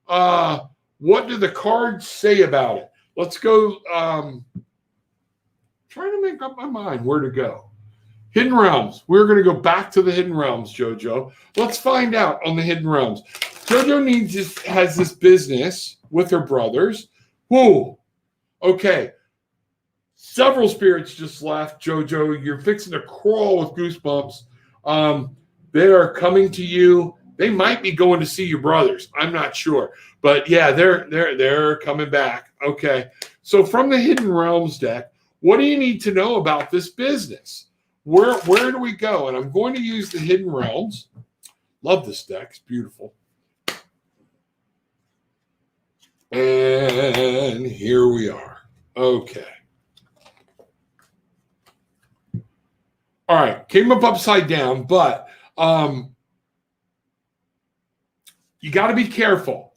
What do the cards say about it? Let's go. Trying to make up my mind where to go. Hidden Realms. We're going to go back to the Hidden Realms, Jojo. Let's find out on the Hidden Realms. Jojo has this business with her brothers. Whoa. Okay. Several spirits just left. Jojo, you're fixing to crawl with goosebumps. They are coming to you. They might be going to see your brothers. I'm not sure. But yeah, they're coming back. Okay. So from the Hidden Realms deck, what do you need to know about this business? Where do we go? And I'm going to use the Hidden Realms. Love this deck. It's beautiful. And here we are. Okay. All right. Came up upside down, but you got to be careful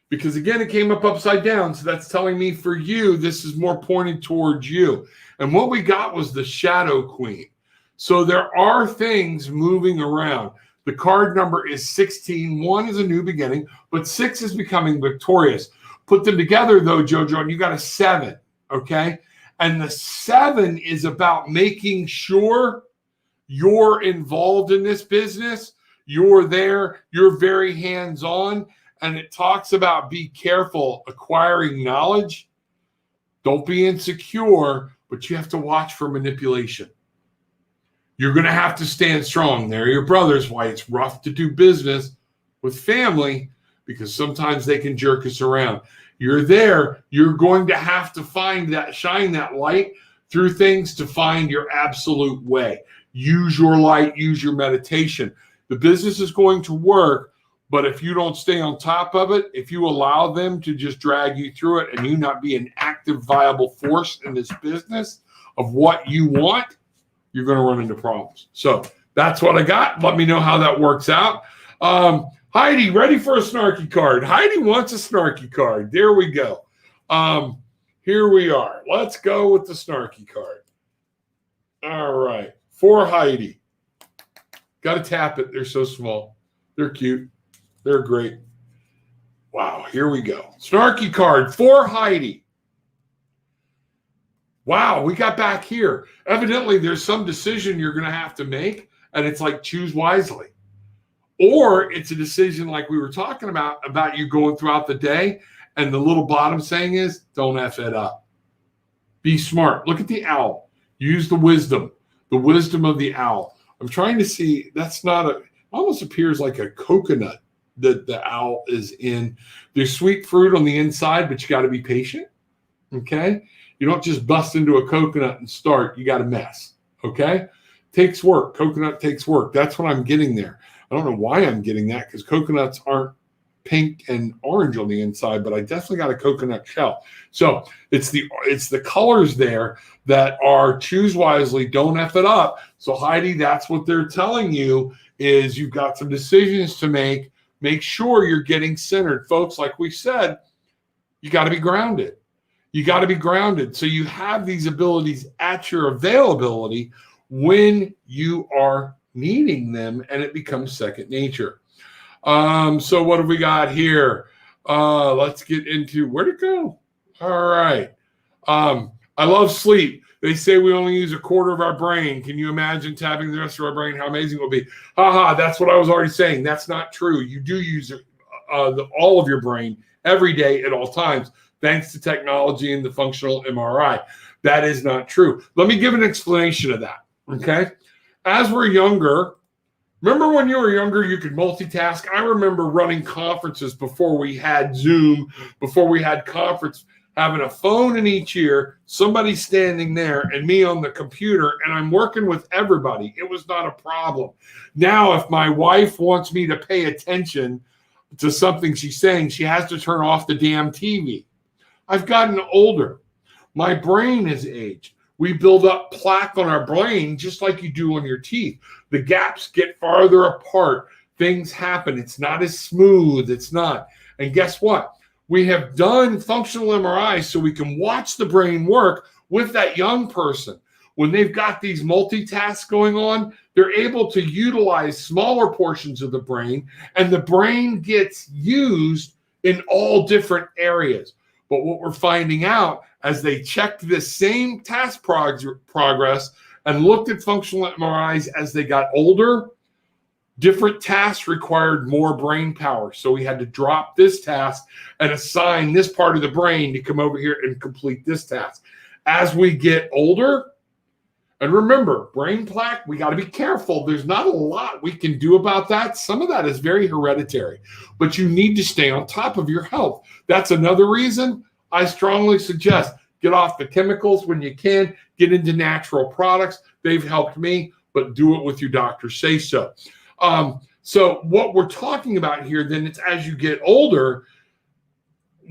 because, again, it came up upside down. So that's telling me for you, this is more pointed towards you. And what we got was the Shadow Queen. So there are things moving around. The card number is 16. 1 is a new beginning, but 6 is becoming victorious. Put them together, though, Jojo, and you got a 7, okay? And the 7 is about making sure you're involved in this business. You're there. You're very hands-on. And it talks about be careful acquiring knowledge. Don't be insecure, but you have to watch for manipulation. You're going to have to stand strong. They're your brothers. Why it's rough to do business with family, because sometimes they can jerk us around. You're there. You're going to have to shine that light through things to find your absolute way. Use your light. Use your meditation. The business is going to work, but if you don't stay on top of it, if you allow them to just drag you through it and you not be an active, viable force in this business of what you want, you're going to run into problems. So that's what I got. Let me know how that works out. Heidi, ready for a snarky card? Heidi wants a snarky card. There we go. Here we are. Let's go with the snarky card. All right. For Heidi. Got to tap it. They're so small. They're cute. They're great. Wow. Here we go. Snarky card for Heidi. Wow. We got back here. Evidently, there's some decision you're going to have to make, and it's like choose wisely. Or it's a decision like we were talking about you going throughout the day, and the little bottom saying is, don't F it up. Be smart. Look at the owl. Use the wisdom of the owl. I'm trying to see, that's not almost appears like a coconut that the owl is in. There's sweet fruit on the inside, but you got to be patient, okay? You don't just bust into a coconut and start. You got to mess, okay? Takes work. Coconut takes work. That's what I'm getting there. I don't know why I'm getting that because coconuts aren't pink and orange on the inside, but I definitely got a coconut shell. So it's the colors there that are choose wisely, don't F it up. So Heidi, that's what they're telling you is you've got some decisions to make. Make sure you're getting centered. Folks, like we said, you got to be grounded. You got to be grounded. So you have these abilities at your availability when you are needing them, and it becomes second nature. So what have we got here? Let's get into where'd it go? All right. I love sleep. They say we only use a quarter of our brain. Can you imagine tapping the rest of our brain? How amazing it will be. That's what I was already saying. That's not true. You do use all of your brain every day at all times, thanks to technology and the functional MRI. That is not true. Let me give an explanation of that, okay? As we're younger, remember when you were younger, you could multitask? I remember running conferences before we had Zoom, before we had conference, having a phone in each ear, somebody standing there, and me on the computer, and I'm working with everybody. It was not a problem. Now, if my wife wants me to pay attention to something she's saying, she has to turn off the damn TV. I've gotten older. My brain has aged. We build up plaque on our brain just like you do on your teeth. The gaps get farther apart. Things happen. It's not as smooth. It's not. And guess what? We have done functional MRIs so we can watch the brain work with that young person. When they've got these multitasks going on, they're able to utilize smaller portions of the brain, and the brain gets used in all different areas. But what we're finding out as they checked this same task progress and looked at functional MRIs as they got older, different tasks required more brain power. So we had to drop this task and assign this part of the brain to come over here and complete this task. as we get older, and remember, brain plaque, we got to be careful. There's not a lot we can do about that. Some of that is very hereditary, but you need to stay on top of your health. That's another reason I strongly suggest get off the chemicals when you can, get into natural products. They've helped me, but do it with your doctor say so. So what we're talking about here, then, it's as you get older,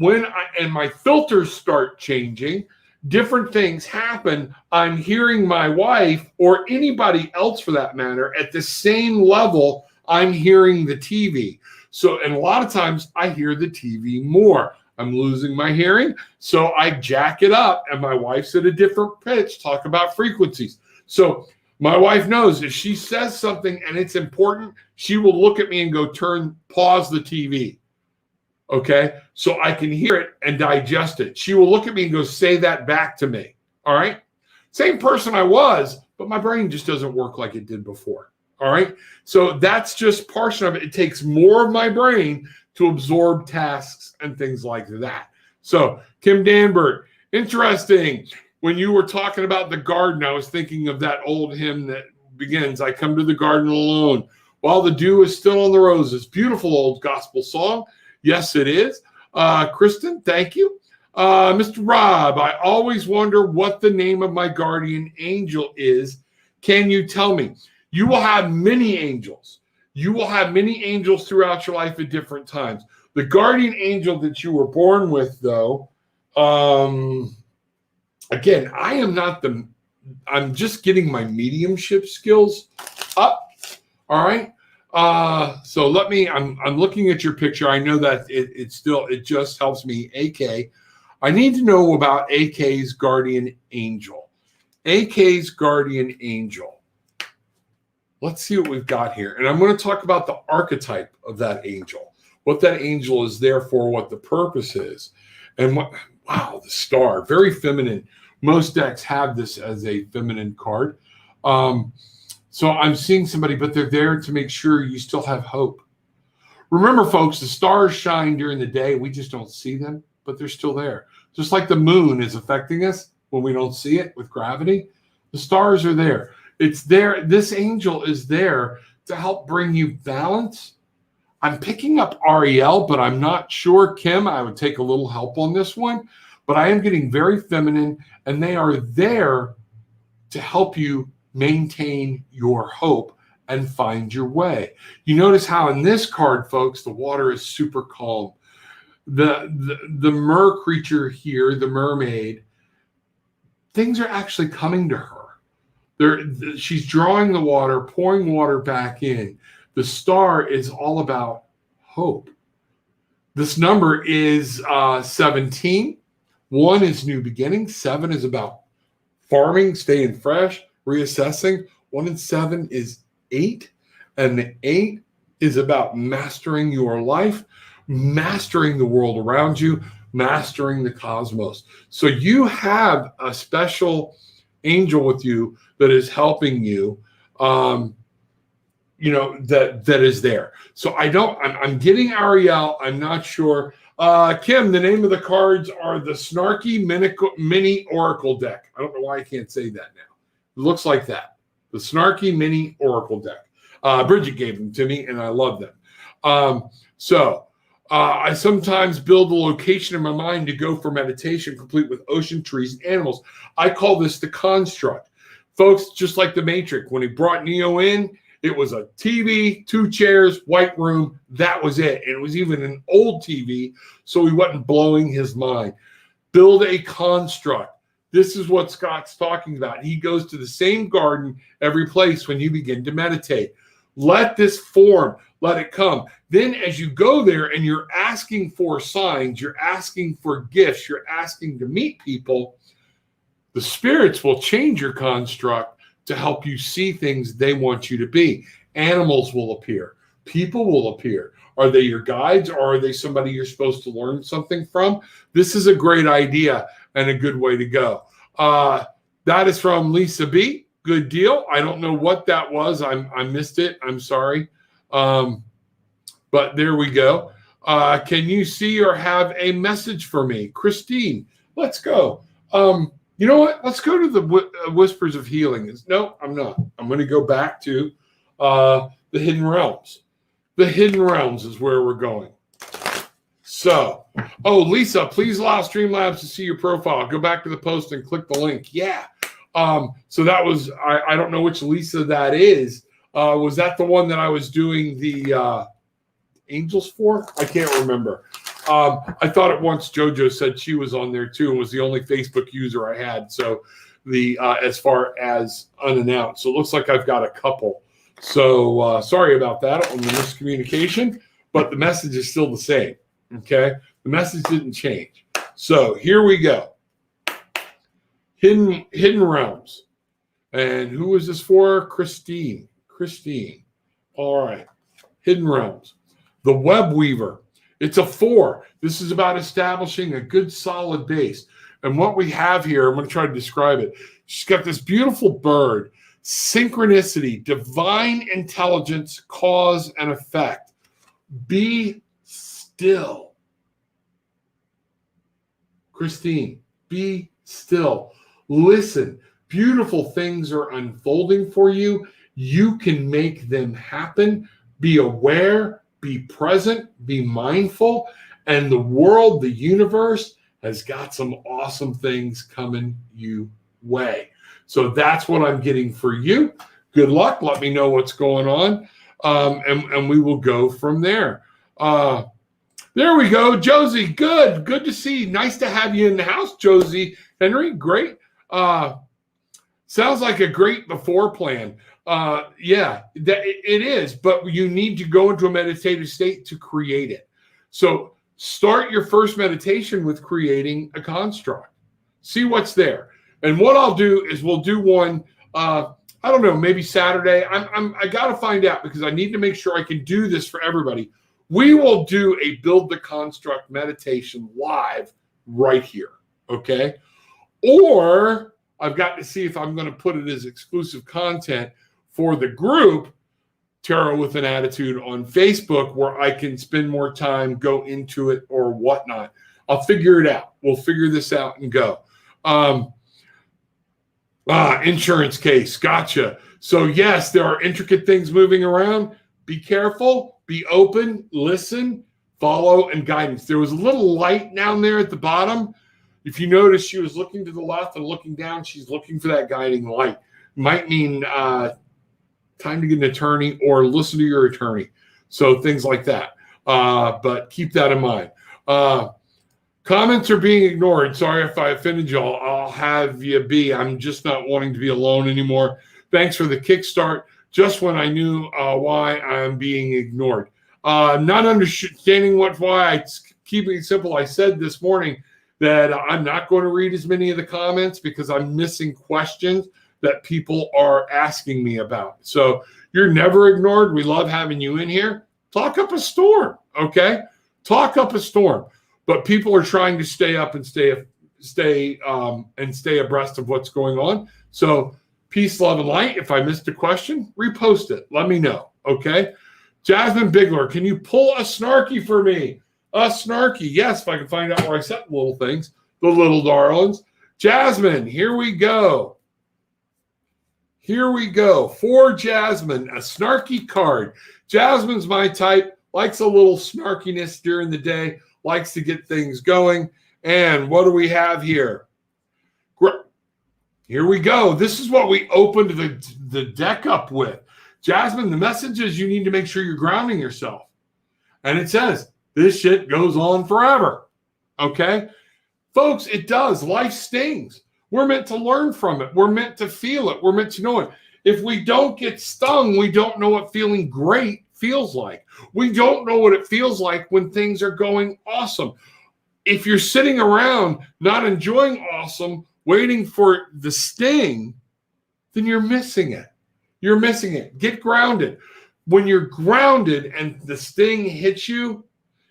and my filters start changing, different things happen. I'm hearing my wife, or anybody else for that matter, at the same level I'm hearing the TV. So, and a lot of times I hear the TV more. I'm losing my hearing, so I jack it up, and my wife's at a different pitch. Talk about frequencies. So my wife knows if she says something and it's important, she will look at me and go, pause the TV. Okay, so I can hear it and digest it. She will look at me and go, say that back to me. All right, same person I was, but my brain just doesn't work like it did before. All right, so that's just portion of it. It takes more of my brain to absorb tasks and things like that. So Kim Danbert, interesting. When you were talking about the garden, I was thinking of that old hymn that begins, I come to the garden alone while the dew is still on the roses. Beautiful old gospel song. Yes, it is. Kristen, thank you. Mr. Rob, I always wonder what the name of my guardian angel is. Can you tell me? You will have many angels. You will have many angels throughout your life at different times. The guardian angel that you were born with, though, again, I'm just getting my mediumship skills up. All right. So I'm looking at your picture. I know that it just helps me. AK, I need to know about AK's guardian angel. AK's guardian angel. Let's see what we've got here. And I'm going to talk about the archetype of that angel, what that angel is there for, what the purpose is. And wow, the star, very feminine. Most decks have this as a feminine card. So I'm seeing somebody, but they're there to make sure you still have hope. Remember, folks, the stars shine during the day. We just don't see them, but they're still there. Just like the moon is affecting us when we don't see it with gravity, the stars are there. It's there. This angel is there to help bring you balance. I'm picking up Ariel, but I'm not sure. Kim, I would take a little help on this one, but I am getting very feminine, and they are there to help you maintain your hope and find your way. You notice how in this card, folks, the water is super calm. The mer creature here, the mermaid, things are actually coming to her. She's drawing the water, pouring water back in. The star is all about hope. This number is 17. 1 is new beginning. 7 is about farming, staying fresh, reassessing. 1 and 7 is 8. And the 8 is about mastering your life, mastering the world around you, mastering the cosmos. So you have a special angel with you that is helping you, that is there. So I'm getting Ariel. I'm not sure. Kim, the name of the cards are the SNARKY Mini Oracle deck. I don't know why I can't say that now. It looks like that. The SNARKY Mini Oracle deck. Bridget gave them to me, and I love them. I sometimes build a location in my mind to go for meditation, complete with ocean, trees, and animals. I call this the construct. Folks, just like the Matrix, when he brought Neo in, it was a TV, 2 chairs, white room. That was it. And it was even an old TV, so he wasn't blowing his mind. Build a construct. This is what Scott's talking about. He goes to the same garden every place when you begin to meditate. Let this form, let it come. Then as you go there and you're asking for signs, you're asking for gifts, you're asking to meet people, the spirits will change your construct to help you see things they want you to be. Animals will appear. People will appear. Are they your guides, or are they somebody you're supposed to learn something from? This is a great idea and a good way to go. That is from Lisa B. Good deal. I don't know what that was. I missed it. I'm sorry. But there we go. Can you see or have a message for me? Christine, let's go. You know what? Let's go to the Whispers of Healing. No, I'm not. I'm going to go back to the Hidden Realms. The Hidden Realms is where we're going. So, Lisa, please allow Streamlabs to see your profile. Go back to the post and click the link. Yeah. So that was, I don't know which Lisa that is. Was that the one that I was doing the Angels for? I can't remember. I thought at once JoJo said she was on there too and was the only Facebook user I had. So as far as unannounced. So it looks like I've got a couple. So sorry about that on the miscommunication, but the message is still the same. Okay. The message didn't change. So here we go. Hidden Realms. And who was this for? Christine. All right. Hidden Realms. The Web Weaver. It's a 4. This is about establishing a good solid base. And what we have here, I'm going to try to describe it. She's got this beautiful bird, synchronicity, divine intelligence, cause and effect. Be still. Christine, be still. Listen. Beautiful things are unfolding for you. You can make them happen. Be aware. Be present, be mindful, and the world, the universe, has got some awesome things coming you way. So that's what I'm getting for you. Good luck. Let me know what's going on, and we will go from there. There we go. Josie, good to see you. Nice to have you in the house, Josie Henry. Great. Sounds like a great before plan. Yeah, it is, but you need to go into a meditative state to create it. So start your first meditation with creating a construct. See what's there. And what I'll do is we'll do one, I don't know, maybe Saturday. I got to find out because I need to make sure I can do this for everybody. We will do a Build the Construct meditation live right here, okay? Or I've got to see if I'm going to put it as exclusive content for the group, Tarot with an Attitude, on Facebook, where I can spend more time, go into it or whatnot. I'll figure it out. We'll figure this out and go. Insurance case. Gotcha. So yes, there are intricate things moving around. Be careful, be open, listen, follow, and guidance. There was a little light down there at the bottom. If you notice, she was looking to the left and looking down. She's looking for that guiding light. Might mean time to get an attorney or listen to your attorney. So things like that. But keep that in mind. Comments are being ignored. Sorry if I offended y'all. I'll have you be. I'm just not wanting to be alone anymore. Thanks for the kickstart. Just when I knew why I'm being ignored. Not understanding why. Keeping it simple. I said this morning that I'm not going to read as many of the comments because I'm missing questions that people are asking me about. So you're never ignored. We love having you in here. Talk up a storm, okay? Talk up a storm. But people are trying to stay up and stay abreast of what's going on. So peace, love, and light. If I missed a question, repost it. Let me know, okay? Jasmine Bigler, can you pull a Snarky for me? A Snarky, yes, if I can find out where I set the little things, the little darlings. Jasmine, here we go. Here we go. For Jasmine, a snarky card. Jasmine's my type, likes a little snarkiness during the day, likes to get things going. And what do we have here? Here we go. This is what we opened the deck up with. Jasmine, the message is you need to make sure you're grounding yourself. And it says, this shit goes on forever. Okay? Folks, it does. Life stings. We're meant to learn from it. We're meant to feel it. We're meant to know it. If we don't get stung, we don't know what feeling great feels like. We don't know what it feels like when things are going awesome. If you're sitting around not enjoying awesome, waiting for the sting, then you're missing it. You're missing it. Get grounded. When you're grounded and the sting hits you,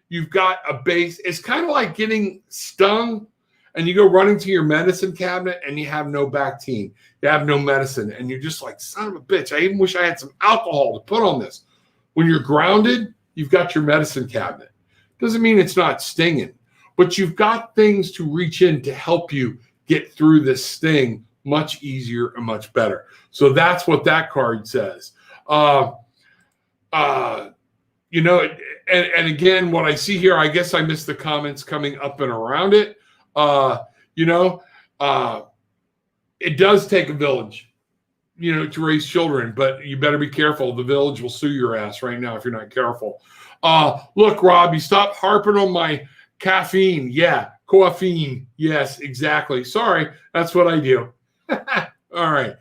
you've got a base. It's kind of like getting stung and you go running to your medicine cabinet and you have no Bactine. You have no medicine. And you're just like, son of a bitch, I even wish I had some alcohol to put on this. When you're grounded, you've got your medicine cabinet. Doesn't mean it's not stinging, but you've got things to reach in to help you get through this thing much easier and much better. So that's what that card says. You know, and again, what I see here, I guess I missed the comments coming up and around it. You know, it does take a village, you know, to raise children, but you better be careful. The village will sue your ass right now if you're not careful. Look, Rob, you stop harping on my caffeine. Yeah, caffeine. Yes, exactly. Sorry, that's what I do. All right.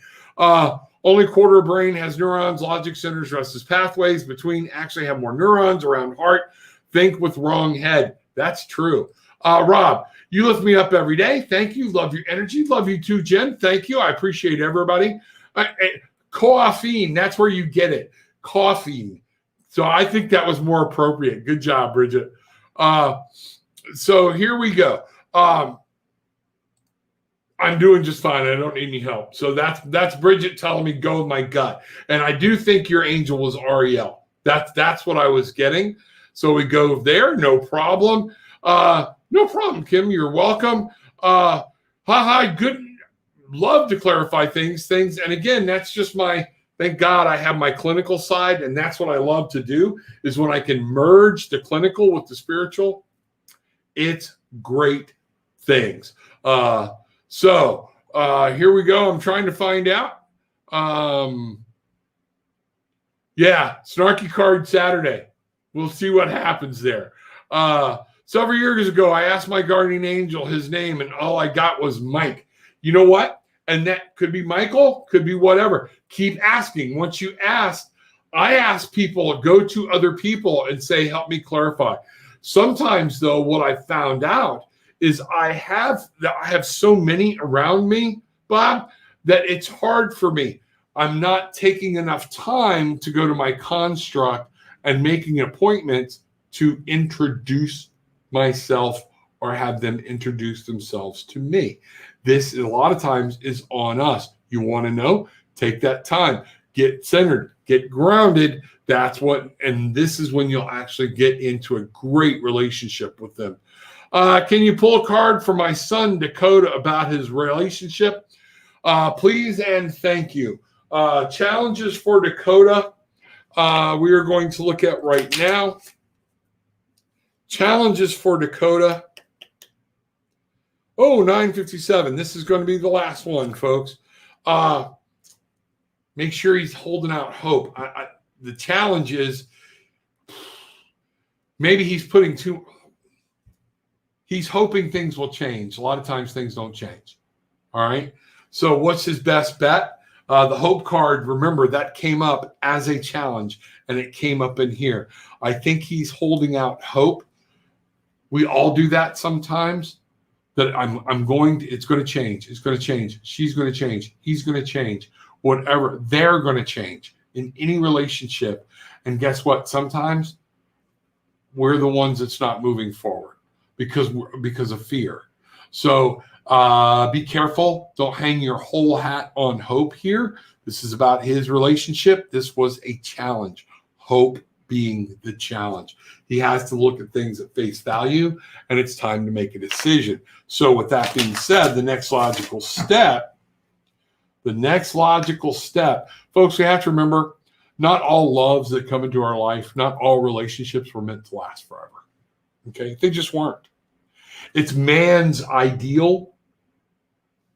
Only quarter of brain has neurons, logic centers, rest is pathways. Between actually have more neurons around heart. Think with wrong head. That's true. Rob, you lift me up every day. Thank you. Love your energy. Love you too, Jen. Thank you. I appreciate everybody. Caffeine, that's where you get it. Caffeine. So I think that was more appropriate. Good job, Bridget. So here we go. I'm doing just fine. I don't need any help. So that's Bridget telling me go with my gut. And I do think your angel was Ariel. That's what I was getting. So we go there. No problem. No problem, Kim. You're welcome. Good. Love to clarify things. And again, that's just thank God I have my clinical side. And that's what I love to do is when I can merge the clinical with the spiritual. It's great things. So here we go. I'm trying to find out. Yeah, Snarky card Saturday. We'll see what happens there. Several years ago, I asked my guardian angel his name, and all I got was Mike. You know what? And that could be Michael, could be whatever. Keep asking. Once you ask, I ask people to go to other people and say, help me clarify. Sometimes, though, what I found out is I have so many around me, Bob, that it's hard for me. I'm not taking enough time to go to my construct and making appointments to introduce myself or have them introduce themselves to me. This, a lot of times, is on us. You want to know? Take that time. Get centered. Get grounded. And this is when you'll actually get into a great relationship with them. Can you pull a card for my son, Dakota, about his relationship? Please and thank you. Challenges for Dakota, we are going to look at right now. Challenges for Dakota. Oh, 9:57. This is going to be the last one, folks. Make sure he's holding out hope. The challenge is maybe he's hoping things will change. A lot of times things don't change. All right. So what's his best bet? The hope card, remember, that came up as a challenge and it came up in here. I think he's holding out hope. We all do that sometimes. That it's going to change. It's going to change. She's going to change. He's going to change. Whatever. They're going to change in any relationship. And guess what? Sometimes we're the ones that's not moving forward because of fear. So be careful. Don't hang your whole hat on hope here. This is about his relationship. This was a challenge. Hope being the challenge. He has to look at things at face value, and it's time to make a decision. So with that being said, the next logical step, folks, we have to remember, not all loves that come into our life, not all relationships were meant to last forever. Okay? They just weren't. It's man's ideal,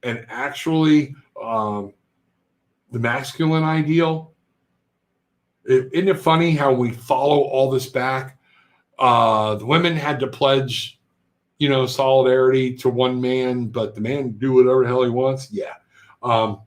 and actually the masculine ideal. Isn't it funny how we follow all this back? The women had to pledge, solidarity to one man, but the man do whatever the hell he wants. Yeah. No.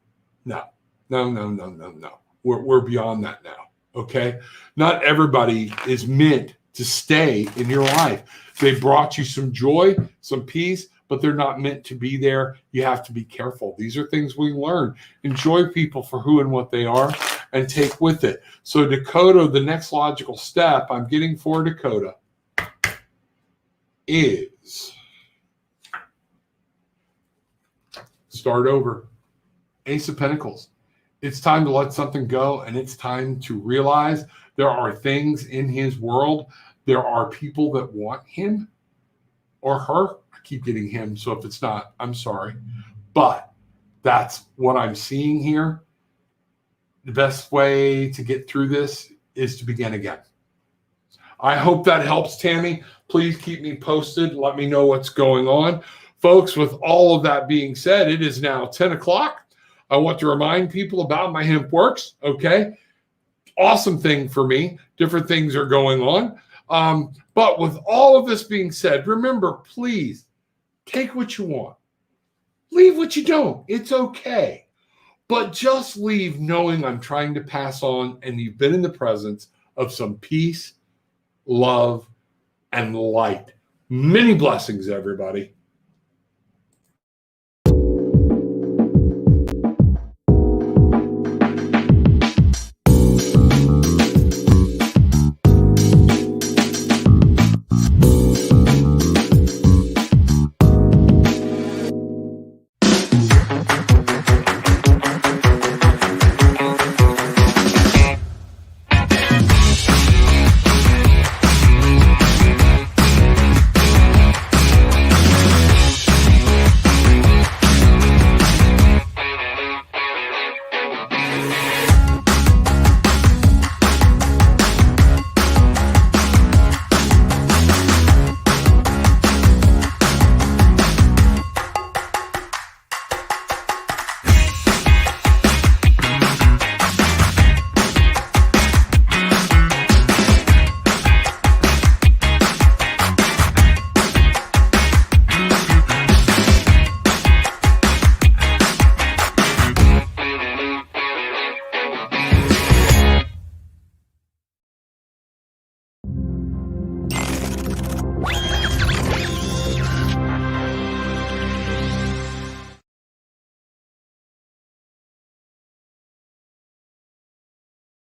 We're beyond that now. Okay. Not everybody is meant to stay in your life. They brought you some joy, some peace, but they're not meant to be there. You have to be careful. These are things we learn. Enjoy people for who and what they are and take with it. So Dakota, the next logical step I'm getting for Dakota is start over. Ace of Pentacles. It's time to let something go, and it's time to realize there are things in his world. There are people that want him or her. I keep getting him, so if it's not, I'm sorry. But that's what I'm seeing here. The best way to get through this is to begin again. I hope that helps, Tammy. Please keep me posted. Let me know what's going on. Folks, with all of that being said, it is now 10 o'clock. I want to remind people about my Hemp Works, okay? Awesome thing for me. Different things are going on. But with all of this being said, remember, please take what you want. Leave what you don't. It's okay. But just leave knowing I'm trying to pass on and you've been in the presence of some peace, love, and light. Many blessings, everybody.